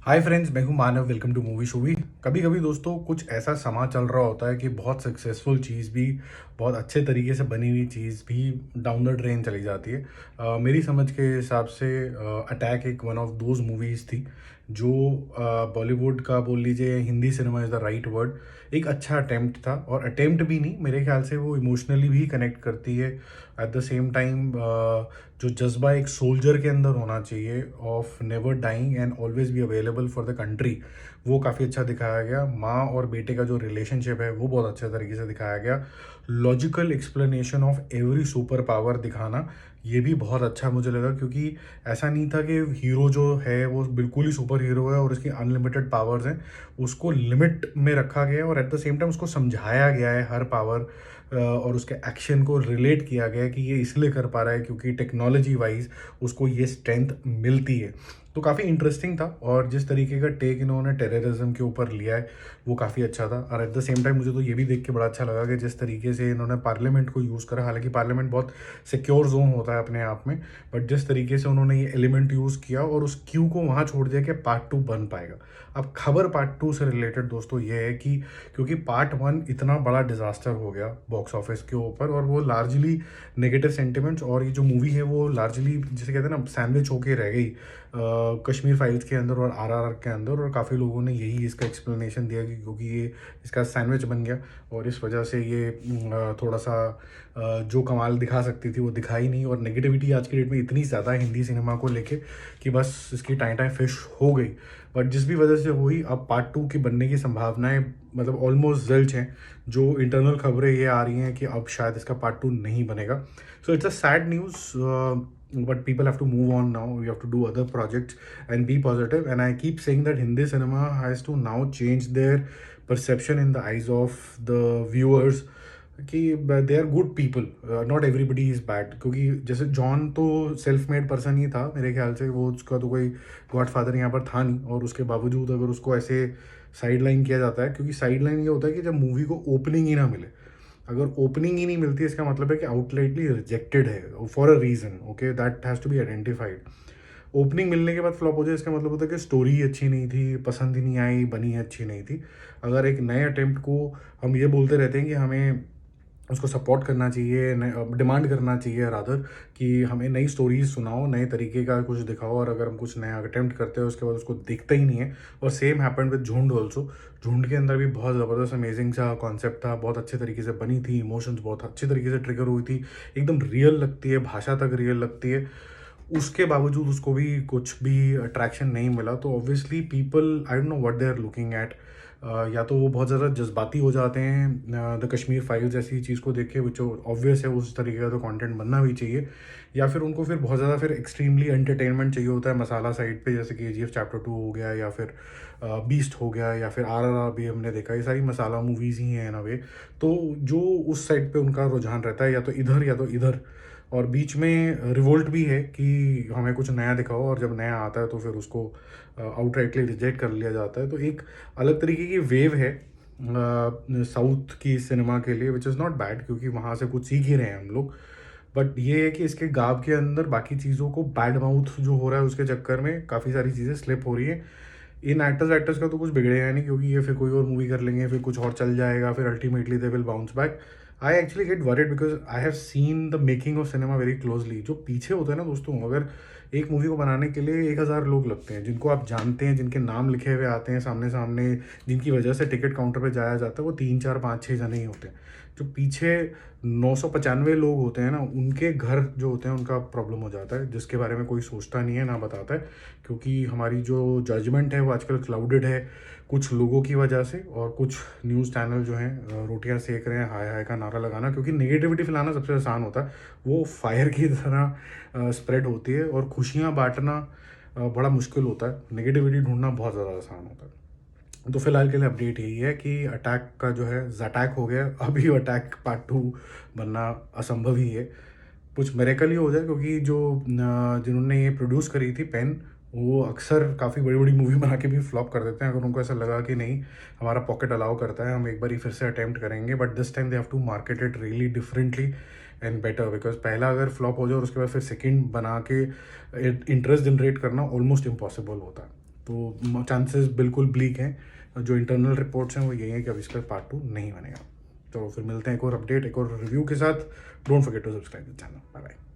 हाय friends, मैं हूं Manav. Welcome to movie शूवी। कभी कभी दोस्तों कुछ ऐसा समा चल रहा होता है कि बहुत सक्सेसफुल चीज़ भी, बहुत अच्छे तरीके से बनी हुई चीज़ भी डाउन द ड्रेन चली जाती है। मेरी समझ के हिसाब से अटैक एक वन ऑफ दोज मूवीज़ थी जो बॉलीवुड का बोल लीजिए, Hindi cinema is the right word, एक अच्छा अटेम्प्ट था। और अटेम्प्ट भी नहीं, मेरे ख्याल से वो इमोशनली भी कनेक्ट करती है। एट द सेम टाइम जो जज्बा एक सोल्जर के अंदर होना चाहिए of never dying and always be available for the country, वो काफ़ी अच्छा दिखाया गया। माँ और बेटे का जो रिलेशनशिप है वो बहुत अच्छे तरीके से दिखाया गया। Logical explanation of every super power दिखाना, ये भी बहुत अच्छा मुझे लगा, क्योंकि ऐसा नहीं था कि हीरो जो है वो बिल्कुल ही सुपर हीरो है और उसकी अनलिमिटेड पावर्स हैं। उसको लिमिट में रखा गया है और एट द सेम टाइम उसको समझाया गया है हर पावर और उसके एक्शन को रिलेट किया गया है कि ये इसलिए कर पा रहा है क्योंकि टेक्नोलॉजी वाइज उसको ये स्ट्रेंथ मिलती है। तो काफ़ी इंटरेस्टिंग था और जिस तरीके का टेक इन्होंने टेररिज्म के ऊपर लिया है वो काफ़ी अच्छा था। और एट द सेम टाइम मुझे तो ये भी देख के बड़ा अच्छा लगा कि जिस तरीके से इन्होंने पार्लियामेंट को यूज़ करा, हालांकि पार्लियामेंट बहुत सिक्योर जोन होता है अपने आप में, बट जिस तरीके से उन्होंने ये एलिमेंट यूज़ किया और उस क्यू को वहाँ छोड़ दिया कि पार्ट 2 बन पाएगा। अब खबर पार्ट 2 से रिलेटेड दोस्तों ये है कि क्योंकि पार्ट 1 इतना बड़ा डिजास्टर हो गया बॉक्स ऑफिस के ऊपर और वो लार्जली नेगेटिव सेंटिमेंट्स, और ये जो मूवी है वो लार्जली जिसे कहते हैं ना सैंडविच होके रह गई कश्मीर फाइल्स के अंदर और आरआरआर के अंदर। और काफ़ी लोगों ने यही इसका एक्सप्लेनेशन दिया कि क्योंकि ये इसका सैंडविच बन गया और इस वजह से ये थोड़ा सा जो कमाल दिखा सकती थी वो दिखाई नहीं। और नेगेटिविटी आज की डेट में इतनी ज़्यादा है हिंदी सिनेमा को लेके कि बस इसकी टाइम टाइम फिश हो गई। बट जिस भी वजह से हुई, अब पार्ट 2 की बनने की संभावनाएं मतलब ऑलमोस्ट ज़िल्च हैं। जो इंटरनल खबरें ये आ रही हैं कि अब शायद इसका पार्ट 2 नहीं बनेगा। So it's a sad news, but people have to move on now. We have to do other projects and be positive. And I keep saying that Hindi cinema has to now change their perception in the eyes of the viewers कि they are good people, not everybody is bad. क्योंकि जैसे John तो self made person ही था मेरे ख्याल से, वो उसका तो कोई गॉड फादर यहाँ पर था नहीं, और उसके बावजूद अगर उसको ऐसे साइड लाइन किया जाता है, क्योंकि साइड लाइन ये होता है कि जब मूवी को ओपनिंग ही ना मिले, अगर ओपनिंग ही नहीं मिलती इसका मतलब है कि आउटलाइटली रिजेक्टेड है for a reason. Okay, that has to be identified. Opening मिलने के बाद फ्लॉप हो जाए इसका मतलब होता है कि स्टोरी अच्छी नहीं थी, पसंद ही नहीं आई, बनी अच्छी नहीं थी। अगर एक नए अटेम्प्ट को हम ये बोलते रहते हैं कि हमें उसको सपोर्ट करना चाहिए, डिमांड करना चाहिए रादर कि हमें नई स्टोरीज सुनाओ, नए तरीके का कुछ दिखाओ, और अगर हम कुछ नया अटेम्प्ट करते हैं उसके बाद उसको दिखता ही नहीं है। और सेम हैपेंड विद झुंड ऑल्सो। झुंड के अंदर भी बहुत ज़बरदस्त अमेजिंग सा कॉन्सेप्ट था, बहुत अच्छे तरीके से बनी थी, इमोशंस बहुत अच्छे तरीके से ट्रिगर हुई थी, एकदम रियल लगती है, भाषा तक रियल लगती है। उसके बावजूद उसको भी कुछ भी अट्रैक्शन नहीं मिला। तो obviously people, I don't know what they are looking at. या तो वो बहुत ज़्यादा जज्बाती हो जाते हैं द कश्मीर फाइल्स जैसी चीज़ को देख के, विच ऑब्वियस है उस तरीके का तो कंटेंट बनना भी चाहिए, या फिर उनको फिर बहुत ज़्यादा फिर एक्सट्रीमली एंटरटेनमेंट चाहिए होता है मसाला साइड पे, जैसे KGF चैप्टर 2 हो गया, या फिर बीस्ट हो गया, या फिर RRR भी हमने देखा, ये सारी मसाला मूवीज़ ही हैं इन अ वे। तो जो उस साइड पे उनका रुझान रहता है, या तो इधर या तो इधर, और बीच में रिवोल्ट भी है कि हमें कुछ नया दिखाओ, और जब नया आता है तो फिर उसको आउटराइटली रिजेक्ट कर लिया जाता है। तो एक अलग तरीके की वेव है साउथ की सिनेमा के लिए, विच इज़ नॉट बैड, क्योंकि वहाँ से कुछ सीख ही रहे हैं हम लोग। बट ये है कि इसके गाब के अंदर बाकी चीज़ों को बैड माउथ जो हो रहा है उसके चक्कर में काफ़ी सारी चीज़ें स्लिप हो रही हैं। इन एक्टर्स का तो कुछ बिगड़ेगा नहीं, क्योंकि ये फिर कोई और मूवी कर लेंगे, फिर कुछ और चल जाएगा, फिर ultimately they will bounce back. I actually get worried because I have seen the making of cinema very closely. जो पीछे होता है ना दोस्तों, अगर एक मूवी को बनाने के लिए 1,000 लोग लगते हैं जिनको आप जानते हैं, जिनके नाम लिखे हुए आते हैं सामने सामने, जिनकी वजह से टिकट काउंटर पे जाया जाता है, वो 3 4 5 6 जने ही होते हैं। जो पीछे 995 लोग होते हैं ना, उनके घर जो होते हैं उनका प्रॉब्लम हो जाता है, जिसके बारे में कोई सोचता नहीं है ना बताता है। क्योंकि हमारी जो जजमेंट है वो आजकल क्लाउडेड है कुछ लोगों की वजह से, और कुछ न्यूज़ चैनल जो हैं रोटियां सेक रहे हैं हाय हाय का नारा लगाना, क्योंकि नेगेटिविटी फैलाना सबसे आसान होता है, वो फायर की तरह स्प्रेड होती है, और खुशियाँ बांटना बड़ा मुश्किल होता है, नेगेटिविटी ढूंढना बहुत ज़्यादा आसान होता है। तो फिलहाल के लिए अपडेट यही है कि अटैक का जो है जटैक हो गया, अभी अटैक पार्ट 2 बनना असंभव ही है। कुछ मेरेकल ही हो जाए, क्योंकि जो जिन्होंने ये प्रोड्यूस करी थी पेन, वो अक्सर काफ़ी बड़ी बड़ी मूवी बना के भी फ्लॉप कर देते हैं। अगर उनको ऐसा लगा कि नहीं हमारा पॉकेट अलाउ करता है, हम एक बार ही फिर से अटैम्प्ट करेंगे, but this time they have to market it really differently and better, because पहला अगर फ्लॉप हो जाए और उसके बाद फिर सेकंड बना के इंटरेस्ट जनरेट करना ऑलमोस्ट इम्पॉसिबल होता है। तो चांसेस बिल्कुल ब्लीक हैं। जो इंटरनल रिपोर्ट्स हैं वो यही है कि अब इसका पार्ट 2 नहीं बनेगा। तो फिर मिलते हैं एक और अपडेट, एक और रिव्यू के साथ। Don't forget to subscribe the channel. Bye bye.